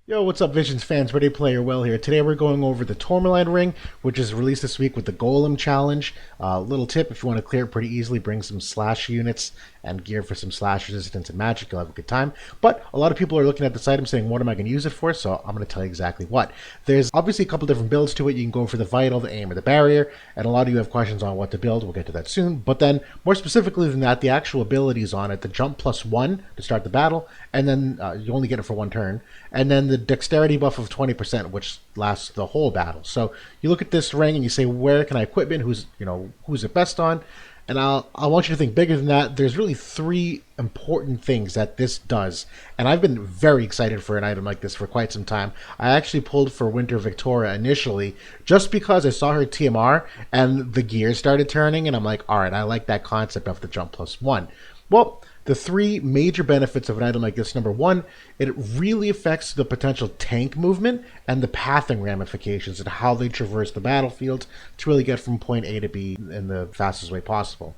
Yo, what's up, Visions fans? Ready Player Will here. Today we're going over the Tourmeline ring, which is released this week with the Golem challenge. Little tip, if you want to clear it pretty easily, bring some slash units and gear for some slash resistance and magic. You'll have a good time. But a lot of people are looking at this item saying, what am I going to use it for? So I'm going to tell you exactly what. There's obviously a couple different builds to it. You can go for the Vital, the Aim, or the Barrier. And a lot of you have questions on what to build. We'll get to that soon. But then, more specifically than that, the actual abilities on it, the jump +1 to start the battle, and then you only get it for one turn. And then the Dexterity buff of 20%, which lasts the whole battle. So you look at this ring and you say, where can I equip it? Who's it best on? And I want you to think bigger than that. There's really three important things that this does. And I've been very excited for an item like this for quite some time. I actually pulled for Winter Victoria initially just because I saw her TMR and the gears started turning. And I'm like, all right, I like that concept of the jump +1. Well, the three major benefits of an item like this: number one, it really affects the potential tank movement and the pathing ramifications and how they traverse the battlefield to really get from point A to B in the fastest way possible.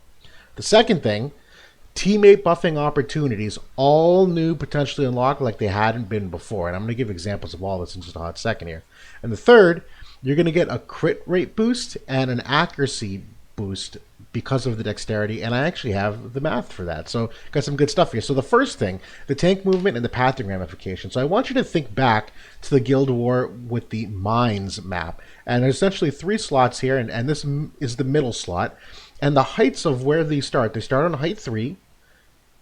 The second thing, teammate buffing opportunities, all new, potentially unlocked like they hadn't been before. And I'm going to give examples of all this in just a hot second here. And the third, you're going to get a crit rate boost and an accuracy boost because of the dexterity, and I actually have the math for that. So got some good stuff here. So the first thing, the tank movement and the pathing ramifications. So I want you to think back to the Guild War with the Mines map. And there's essentially three slots here, and this is the middle slot. And the heights of where they start on height 3,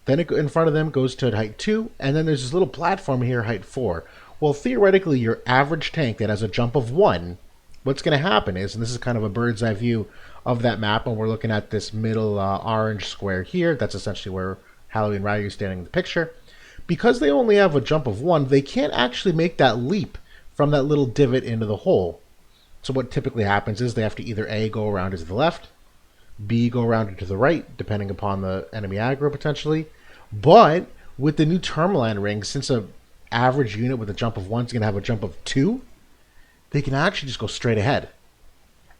then in front of them goes to height 2, and then there's this little platform here, height 4. Well, theoretically, your average tank that has a jump of 1, what's going to happen is, and this is kind of a bird's eye view of that map, and we're looking at this middle orange square here. That's essentially where Halloween Ryu is standing in the picture. Because they only have a jump of 1, they can't actually make that leap from that little divot into the hole. So what typically happens is they have to either A, go around it to the left, B, go around it to the right, depending upon the enemy aggro potentially. But with the new Tourmeline ring, since an average unit with a jump of 1 is going to have a jump of 2, they can actually just go straight ahead.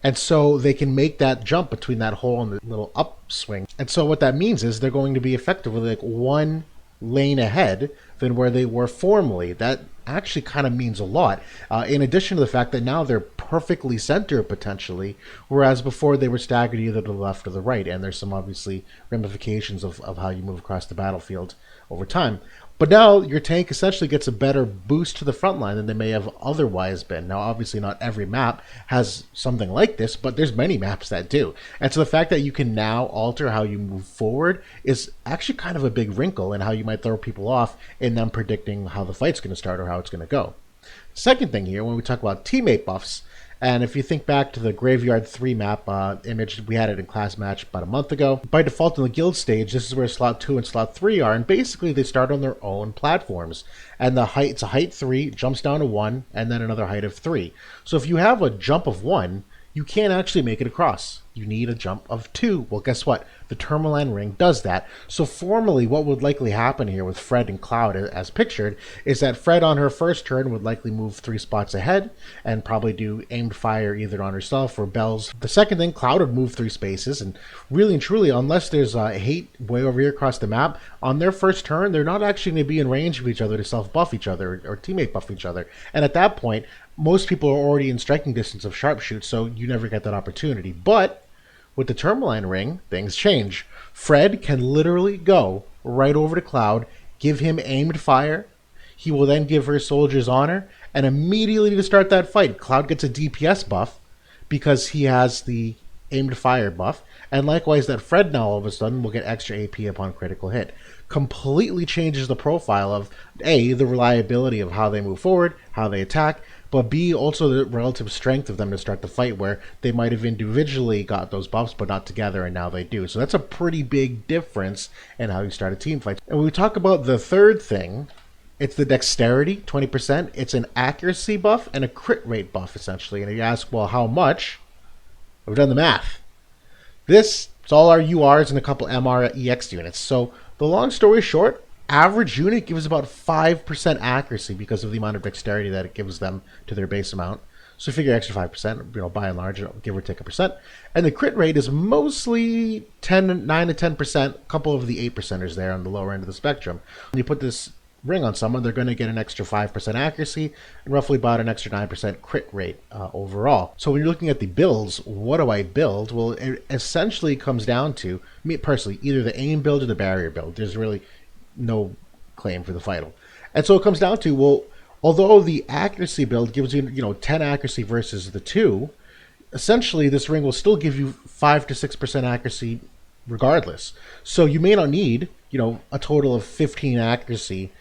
And so they can make that jump between that hole and the little upswing. And so what that means is they're going to be effectively like one lane ahead than where they were formerly. That actually kind of means a lot. In addition to the fact that now they're perfectly centered potentially, whereas before they were staggered either to the left or the right. And there's some obviously ramifications of how you move across the battlefield over time. But now your tank essentially gets a better boost to the front line than they may have otherwise been. Now, obviously, not every map has something like this, but there's many maps that do. And so the fact that you can now alter how you move forward is actually kind of a big wrinkle in how you might throw people off in them predicting how the fight's going to start or how it's going to go. Second thing here, when we talk about teammate buffs, and if you think back to the Graveyard 3 map image, we had it in class match about a month ago. By default in the guild stage, this is where slot 2 and slot 3 are, and basically they start on their own platforms. And it's a height 3, jumps down to 1, and then another height of 3. So if you have a jump of 1, you can't actually make it across. You need a jump of 2. Well, guess what? The Tourmeline ring does that. So formally, what would likely happen here with Fred and Cloud as pictured is that Fred on her first turn would likely move 3 spots ahead and probably do aimed fire either on herself or Bells. The second thing, Cloud would move 3 spaces, and really and truly, unless there's hate way over here across the map, on their first turn, they're not actually going to be in range of each other to self-buff each other or teammate buff each other. And at that point, most people are already in striking distance of sharpshoot, so you never get that opportunity. But with the Tourmeline ring, things change. Fred can literally go right over to Cloud, give him aimed fire. He will then give her Soldier's Honor, and immediately to start that fight, Cloud gets a DPS buff because he has the aimed fire buff, and likewise that Fred now all of a sudden will get extra AP upon critical hit. Completely changes the profile of A, the reliability of how they move forward, how they attack, but B, also the relative strength of them to start the fight, where they might have individually got those buffs but not together, and now they do. So that's a pretty big difference in how you start a team fight. And when we talk about the third thing, it's the dexterity, 20%. It's an accuracy buff and a crit rate buff, essentially. And you ask, well, how much? I've done the math. It's all our URs and a couple MR EX units. So the long story short, average unit gives about 5% accuracy because of the amount of dexterity that it gives them to their base amount. So figure extra 5%, by and large, give or take a percent. And the crit rate is mostly 9 to 10%, a couple of the 8%ers there on the lower end of the spectrum. When you put this ring on someone, they're going to get an extra 5% accuracy and roughly about an extra 9% crit rate overall. So when you're looking at the builds, what do I build? Well, it essentially comes down to, me personally, either the aim build or the barrier build. There's really no claim for the final. And so it comes down to, well, although the accuracy build gives you, 10 accuracy versus the 2, essentially this ring will still give you 5 to 6% accuracy regardless. So you may not need, a total of 15 accuracy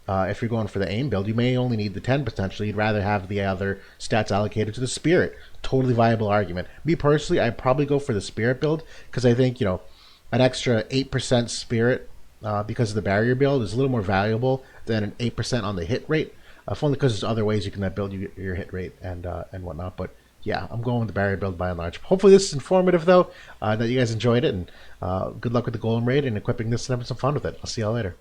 if you're going for the aim build. You may only need the 10 potentially. You'd rather have the other stats allocated to the spirit. Totally viable argument. Me personally, I'd probably go for the spirit build because I think, an extra 8% spirit because of the barrier build is a little more valuable than an 8% on the hit rate. If only because there's other ways you can build your hit rate and whatnot. But yeah, I'm going with the barrier build by and large. Hopefully this is informative, though, that you guys enjoyed it. And good luck with the golem raid and equipping this and having some fun with it. I'll see y'all later.